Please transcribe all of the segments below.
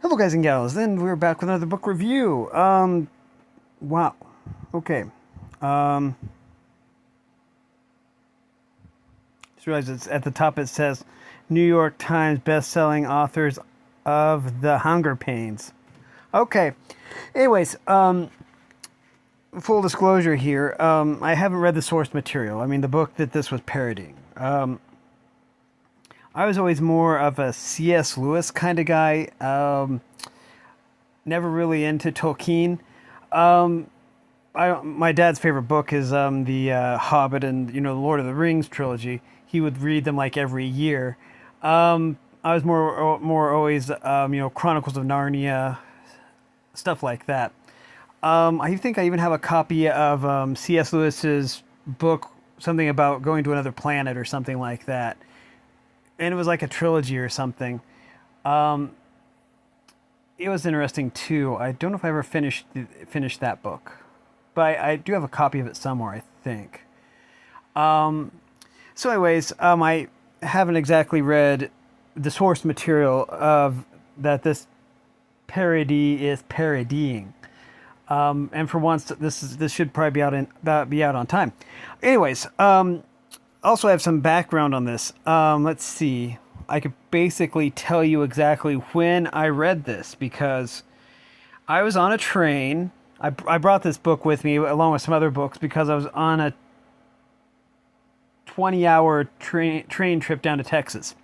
Hello, guys and gals, and we're back with another book review. Wow. Okay. Um, just realized it's at the top. It says New York Times best-selling authors of The Hunger Pains. Okay. Anyways, full disclosure here. I haven't read the source material. I mean, the book that this was parodying. I was always more of a C.S. Lewis kind of guy. Never really into Tolkien. My dad's favorite book is the Hobbit and the Lord of the Rings trilogy. He would read them like every year. I was more always Chronicles of Narnia, stuff like that. I think I even have a copy of C.S. Lewis's book, something about going to another planet or something like that, and it was like a trilogy or something. It was interesting too. I don't know if I ever finished that book, but I do have a copy of it somewhere, I think. So, anyways, I haven't exactly read the source material of that this parody is parodying. And for once, this should probably be out on time. Anyways, also I have some background on this. Let's see. I could basically tell you exactly when I read this because I was on a train. I brought this book with me along with some other books because I was on a 20-hour train trip down to Texas.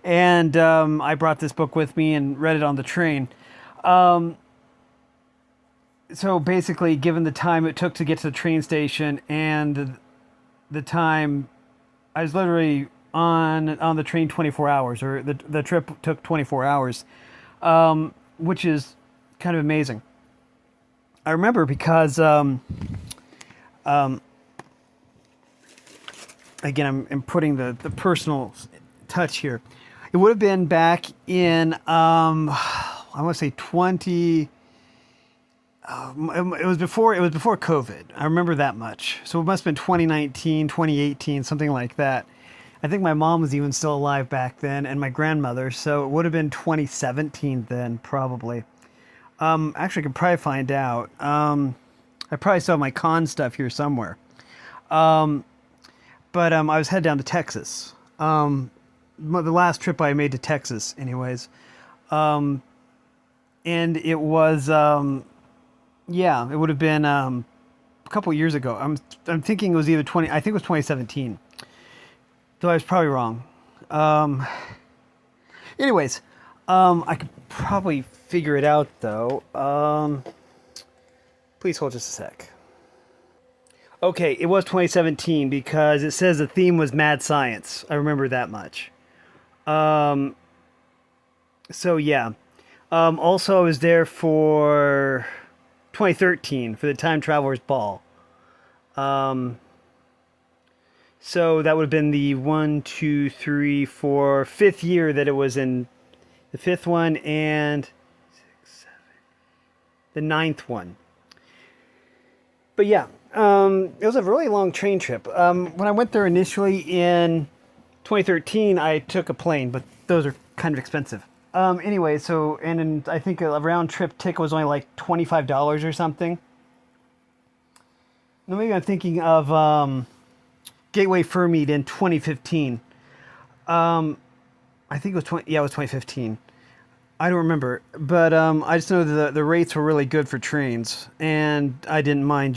And I brought this book with me and read it on the train. So basically, given the time it took to get to the train station and the time, I was literally on the train 24 hours, or the trip took 24 hours, which is kind of amazing. I remember because again, I'm putting the personal touch here. It would have been back in I want to say 20. It was before COVID. I remember that much. So it must have been 2019, 2018, something like that. I think my mom was even still alive back then, and my grandmother. So it would have been 2017 then, probably. Actually, I could probably find out. I probably still have my con stuff here somewhere. But I was headed down to Texas. The last trip I made to Texas, anyways. And it was, yeah, it would have been a couple years ago. I'm thinking it was either 20. I think it was 2017. Though I was probably wrong. Anyways, I could probably figure it out though. Please hold just a sec. Okay, it was 2017 because it says the theme was mad science. I remember that much. So yeah. Also, I was there for 2013 for the Time Traveler's Ball. So that would have been the 1, 2, 3, 4, fifth year that it was in, the fifth one, and 6, 7, the ninth one. But yeah, it was a really long train trip. When I went there initially in 2013, I took a plane, but those are kind of expensive. Anyway, so, I think a round trip ticket was only like $25 or something. Now maybe I'm thinking of Gateway Furmeet in 2015. I think it was it was 2015. I don't remember, but I just know the rates were really good for trains, and I didn't mind,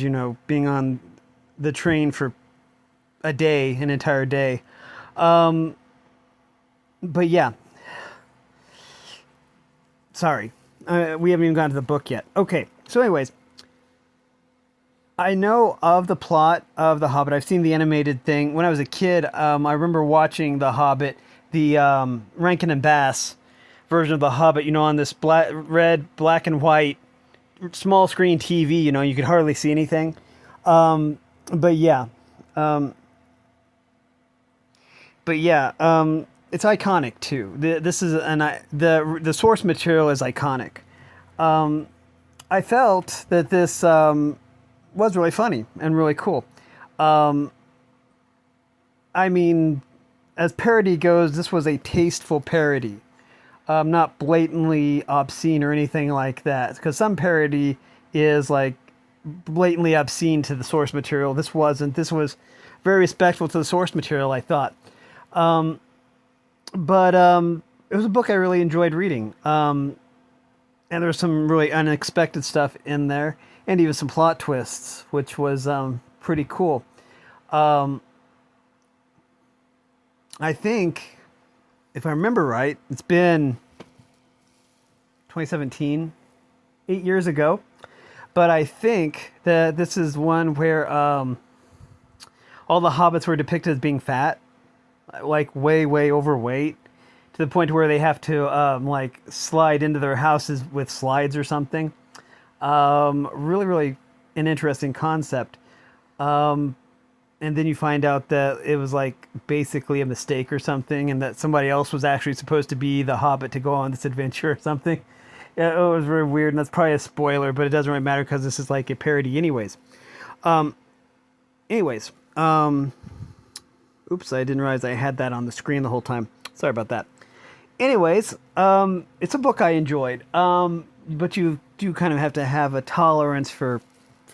being on the train for an entire day. But yeah, sorry, we haven't even gotten to the book yet. Okay, so anyways, I know of the plot of The Hobbit. I've seen the animated thing. When I was a kid, I remember watching The Hobbit, the Rankin and Bass version of The Hobbit, on this red, black and white, small screen TV, you could hardly see anything. But yeah. It's iconic too. The source material is iconic. I felt that this was really funny and really cool. I mean, as parody goes, this was a tasteful parody. not blatantly obscene or anything like that. Because some parody is like blatantly obscene to the source material. This wasn't. This was very respectful to the source material, I thought. But it was a book I really enjoyed reading. And there was some really unexpected stuff in there, and even some plot twists, which was pretty cool. I think, if I remember right, it's been 2017, 8 years ago. But I think that this is one where all the hobbits were depicted as being fat, like way, way overweight, to the point where they have to like slide into their houses with slides or something. Really, really an interesting concept. And then you find out that it was like basically a mistake or something, and that somebody else was actually supposed to be the hobbit to go on this adventure or something. Yeah, it was very weird, and that's probably a spoiler, but it doesn't really matter because this is like a parody anyways. Um, anyways, oops, I didn't realize I had that on the screen the whole time. Sorry about that. Anyways, it's a book I enjoyed, but you do kind of have to have a tolerance for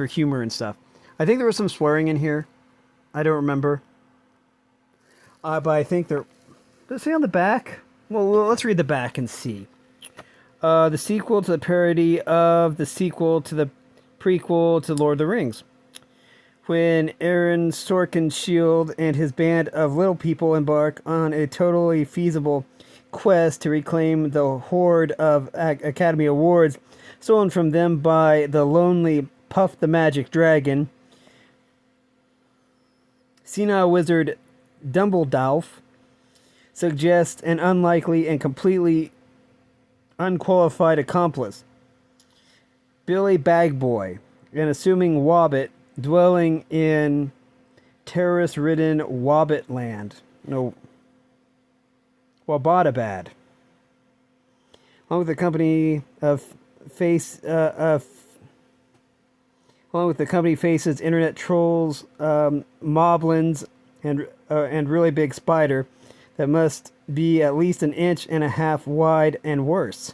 humor and stuff. I think there was some swearing in here. I don't remember. But I think there... Does it say on the back? Well, let's read the back and see. The sequel to the parody of the sequel to the prequel to Lord of the Rings. When Aaron Sorkinshield and his band of little people embark on a totally feasible quest to reclaim the hoard of Academy Awards stolen from them by the lonely Puff the Magic Dragon, senile wizard Dumbledore suggests an unlikely and completely unqualified accomplice, Billy Bagboy, an assuming Wobbit dwelling in terrorist-ridden Wobbit land. No, Wabbatabad. Along with the company faces internet trolls, moblins, and really big spider that must be at least 1.5 inches wide and worse.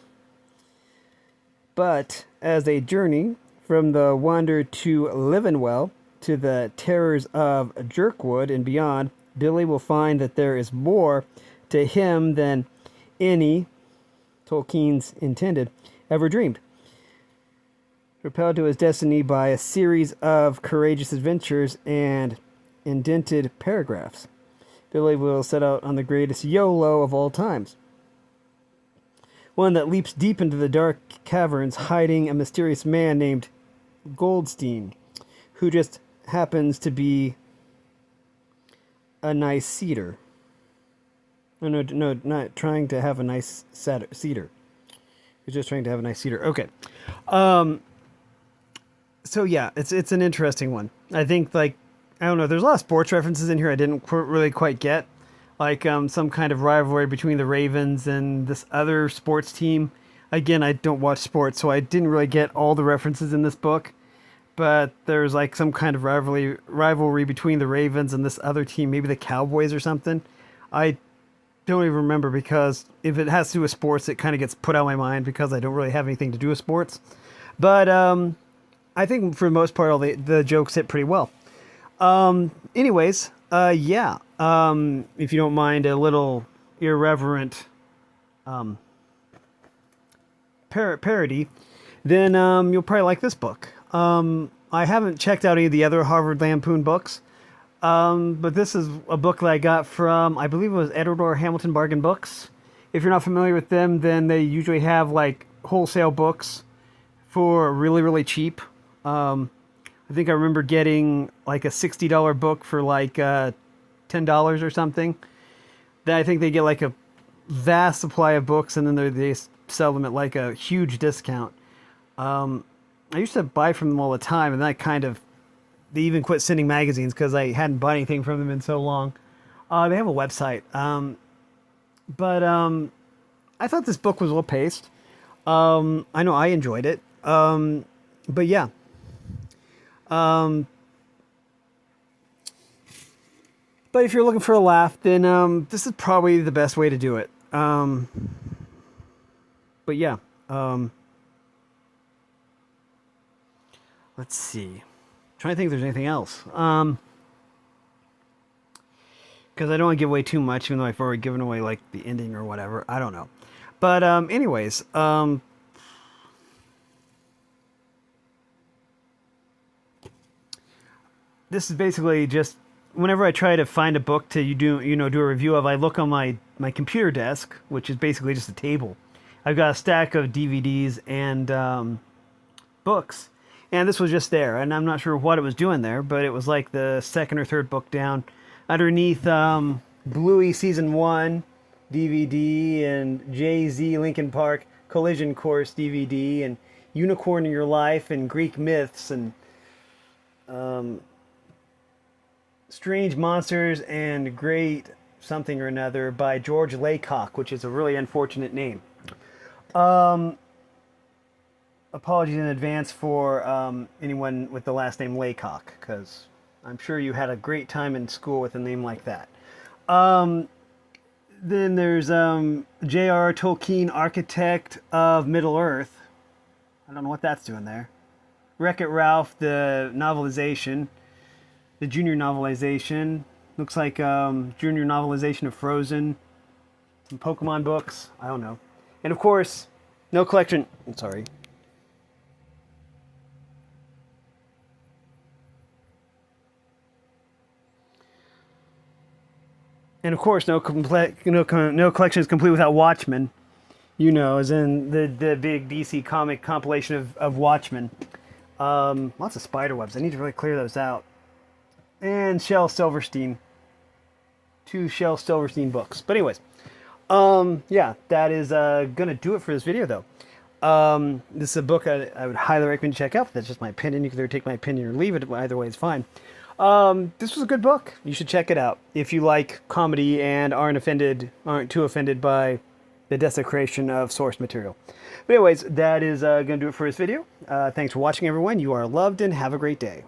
But as they journey from the Wander to Livenwell to the terrors of Jerkwood and beyond, Billy will find that there is more to him than any, Tolkien's intended, ever dreamed. Propelled to his destiny by a series of courageous adventures and indented paragraphs, Billy will set out on the greatest YOLO of all times. One that leaps deep into the dark caverns, hiding a mysterious man named Goldstein, who just happens to be a nice cedar. No, not trying to have a nice cedar. He's just trying to have a nice cedar. Okay. So yeah, it's an interesting one. I think, like, I don't know, there's a lot of sports references in here I didn't really quite get. Like some kind of rivalry between the Ravens and this other sports team. Again, I don't watch sports, so I didn't really get all the references in this book. But there's like some kind of rivalry between the Ravens and this other team, maybe the Cowboys or something. I don't even remember, because if it has to do with sports, it kind of gets put out of my mind because I don't really have anything to do with sports. But I think for the most part, all the jokes hit pretty well. Anyways, yeah. If you don't mind a little irreverent parody, then you'll probably like this book. I haven't checked out any of the other Harvard Lampoon books, but this is a book that I got from, I believe it was Edward R. Hamilton Bargain Books. If you're not familiar with them, then they usually have like wholesale books for really, really cheap. I think I remember getting like a $60 book for like $10 or something. Then I think they get like a vast supply of books, and then they sell them at like a huge discount. I used to buy from them all the time, and they even quit sending magazines because I hadn't bought anything from them in so long. They have a website. But I thought this book was well paced. I know I enjoyed it. But yeah. But if you're looking for a laugh, then this is probably the best way to do it. But yeah, let's see. I'm trying to think if there's anything else. Because I don't want to give away too much, even though I've already given away like the ending or whatever. I don't know. But anyways, this is basically just whenever I try to find a book to do a review of, I look on my computer desk, which is basically just a table. I've got a stack of DVDs and books, and this was just there, and I'm not sure what it was doing there, but it was like the second or third book down underneath Bluey Season 1 DVD and Jay-Z Linkin Park Collision Course DVD and Unicorn in Your Life and Greek Myths and Strange Monsters and Great Something or Another by George Laycock, which is a really unfortunate name. Apologies in advance for anyone with the last name Laycock, because I'm sure you had a great time in school with a name like that. Then there's J.R. Tolkien, Architect of Middle-earth. I don't know what that's doing there. Wreck-It Ralph, the novelization. The junior novelization. Looks like junior novelization of Frozen. Some Pokemon books. I don't know. And of course, no collection. I'm sorry. And of course, no collection is complete without Watchmen. As in the big DC comic compilation of Watchmen. Lots of spider webs. I need to really clear those out. And Shel Silverstein. 2 Shel Silverstein books. But anyways, yeah, that is gonna do it for this video, though. This is a book I would highly recommend you check out. That's just my opinion. You can either take my opinion or leave it. Either way is fine. This was a good book. You should check it out if you like comedy and aren't too offended by the desecration of source material. But anyways, that is going to do it for this video. Thanks for watching, everyone. You are loved, and have a great day.